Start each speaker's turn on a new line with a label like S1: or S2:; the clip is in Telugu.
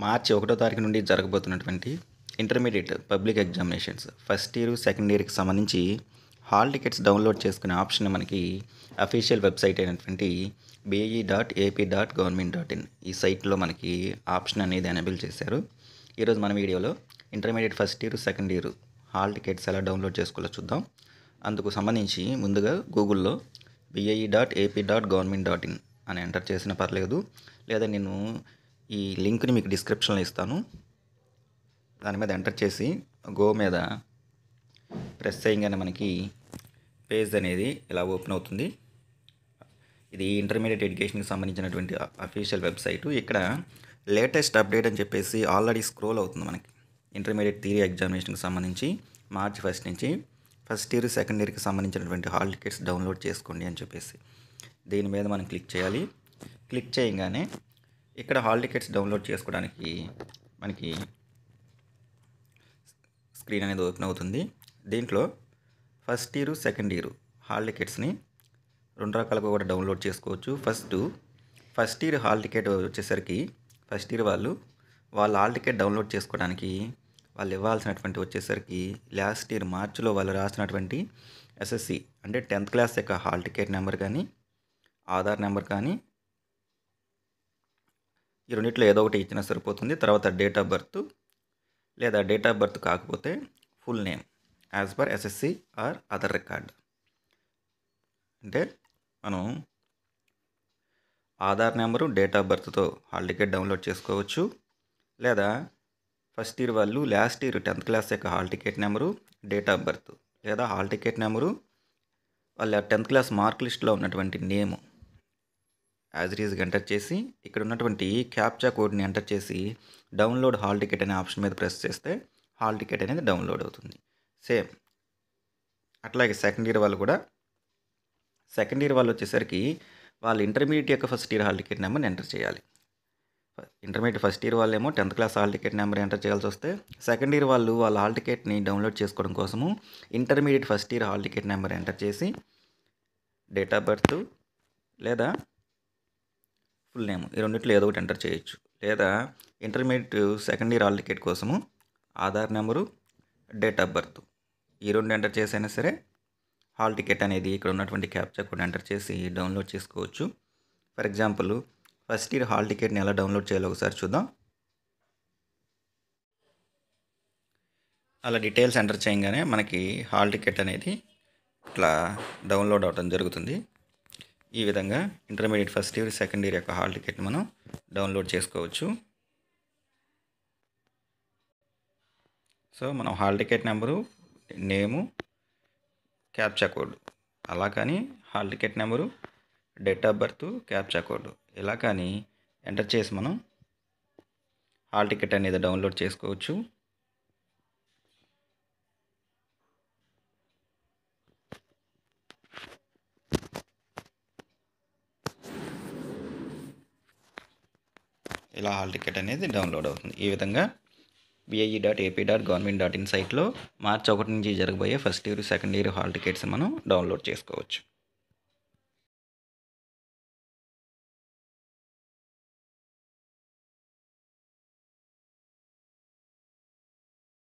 S1: మార్చి 1వ తారీఖు నుండి జరగబోతున్నటువంటి intermediate public examinations first year, second ఇయర్‌కి సంబంధించి హాల్ టికెట్స్ డౌన్‌లోడ్ చేసుకునే ఆప్షన్ మనకి అఫీషియల్ వెబ్‌సైట్ అయినటువంటి be.ap.government.in ఈ సైట్‌లో మనకి ఆప్షన్ అనేది ఎనేబుల్ చేశారు. ఈరోజు మన వీడియోలో intermediate first year, second year hall tickets ఎలా డౌన్‌లోడ్ చేసుకోవాలో చూద్దాం. అందుకు సంబంధించి ముందుగా గూగుల్‌లో be.ap.government.in అని ఎంటర్ చేసినా పర్లేదు, లేదా నేను ఈ లింక్ని మీకు డిస్క్రిప్షన్లో ఇస్తాను. దాని మీద ఎంటర్ చేసి గో మీద ప్రెస్ చేయగానే మనకి పేజ్ అనేది ఇలా ఓపెన్ అవుతుంది. ఇది ఇంటర్మీడియట్ ఎడ్యుకేషన్కి సంబంధించినటువంటి అఫీషియల్ వెబ్సైటు. ఇక్కడ లేటెస్ట్ అప్డేట్ అని చెప్పేసి ఆల్రెడీ స్క్రోల్ అవుతుంది మనకి. ఇంటర్మీడియట్ థియరీ ఎగ్జామినేషన్కి సంబంధించి మార్చి 1 నుంచి ఫస్ట్ ఇయర్, సెకండ్ ఇయర్కి సంబంధించినటువంటి హాల్ టికెట్స్ డౌన్లోడ్ చేసుకోండి అని చెప్పేసి దీని మీద మనం క్లిక్ చేయాలి. క్లిక్ చేయగానే ఇక్కడ హాల్ టికెట్స్ డౌన్లోడ్ చేసుకోవడానికి మనకి స్క్రీన్ అనేది ఓపెన్ అవుతుంది. దీంట్లో first year, second year hall టికెట్స్ని 2 రకాలుగా కూడా డౌన్లోడ్ చేసుకోవచ్చు. ఫస్ట్ ఇయర్ హాల్ టికెట్ వచ్చేసరికి ఫస్ట్ ఇయర్ వాళ్ళ హాల్ టికెట్ డౌన్లోడ్ చేసుకోవడానికి వాళ్ళు ఇవ్వాల్సినటువంటి వచ్చేసరికి లాస్ట్ ఇయర్ మార్చిలో వాళ్ళు రాసినటువంటి ఎస్ఎస్సి అంటే 10th క్లాస్ యొక్క హాల్ టికెట్ నెంబర్ కానీ, ఆధార్ నెంబర్ కానీ, ఈ రెండిట్లో ఏదో ఒకటి ఇచ్చినా సరిపోతుంది. తర్వాత డేట్ ఆఫ్ బర్త్, లేదా డేట్ ఆఫ్ బర్త్ కాకపోతే full name as per SSC or other record. అంటే మనం ఆధార్ నెంబరు, డేట్ ఆఫ్ బర్త్తో హాల్ టికెట్ డౌన్లోడ్ చేసుకోవచ్చు. లేదా ఫస్ట్ ఇయర్ వాళ్ళు లాస్ట్ ఇయర్ 10th క్లాస్ యొక్క hall ticket number, date of birth, లేదా హాల్ టికెట్ నెంబరు, వాళ్ళ 10th క్లాస్ మార్క్ లిస్ట్లో ఉన్నటువంటి నేము యాజ్ ఇట్ ఈజ్గా ఎంటర్ చేసి ఇక్కడ ఉన్నటువంటి క్యాప్చా కోడ్ని ఎంటర్ చేసి డౌన్లోడ్ హాల్ టికెట్ అనే ఆప్షన్ మీద ప్రెస్ చేస్తే హాల్ టికెట్ అనేది డౌన్లోడ్ అవుతుంది. సేమ్ అట్లాగే సెకండ్ ఇయర్ వాళ్ళు వచ్చేసరికి వాళ్ళు ఇంటర్మీడియట్ యొక్క ఫస్ట్ ఇయర్ హాల్ టికెట్ నెంబర్ని ఎంటర్ చేయాలి. ఇంటర్మీడియట్ ఫస్ట్ ఇయర్ వాళ్ళేమో 10th class hall ticket number enter చేయాల్సి వస్తే, సెకండ్ ఇయర్ వాళ్ళు వాళ్ళ హాల్ టికెట్ని డౌన్లోడ్ చేసుకోవడం కోసము intermediate first year hall ticket number enter చేసి డేట్ ఆఫ్ బర్త్ లేదా ఫుల్ నేమ్ ఈ రెండిట్లో ఏదో ఒకటి ఎంటర్ చేయొచ్చు. లేదా intermediate second year hall ticket కోసము Aadhaar number, date of birth ఈ రెండు ఎంటర్ చేసైనా సరే హాల్ టికెట్ అనేది ఇక్కడ ఉన్నటువంటి క్యాప్చా కోడ్ ఎంటర్ చేసి డౌన్లోడ్ చేసుకోవచ్చు. For example first year hall టికెట్ని ఎలా డౌన్లోడ్ చేయాలో ఒకసారి చూద్దాం. అలా డీటెయిల్స్ ఎంటర్ చేయగానే మనకి హాల్ టికెట్ అనేది ఇట్లా డౌన్లోడ్ అవడం జరుగుతుంది. ఈ విధంగా intermediate first year, second year యొక్క హాల్ టికెట్ మనం డౌన్లోడ్ చేసుకోవచ్చు. సో మనం హాల్ టికెట్ నెంబరు, నేము, క్యాప్చా కోడ్ అలా కానీ hall ticket number, date of birth, captcha code ఇలా కానీ ఎంటర్ చేసి మనం హాల్ టికెట్ అనేది డౌన్లోడ్ చేసుకోవచ్చు. ఇలా హాల్ టికెట్ అనేది డౌన్లోడ్ అవుతుంది. ఈ విధంగా be.ap.government.in సైట్లో మార్చి 1 నుంచి జరగబోయే first year, second year hall tickets మనం డౌన్లోడ్ చేసుకోవచ్చు.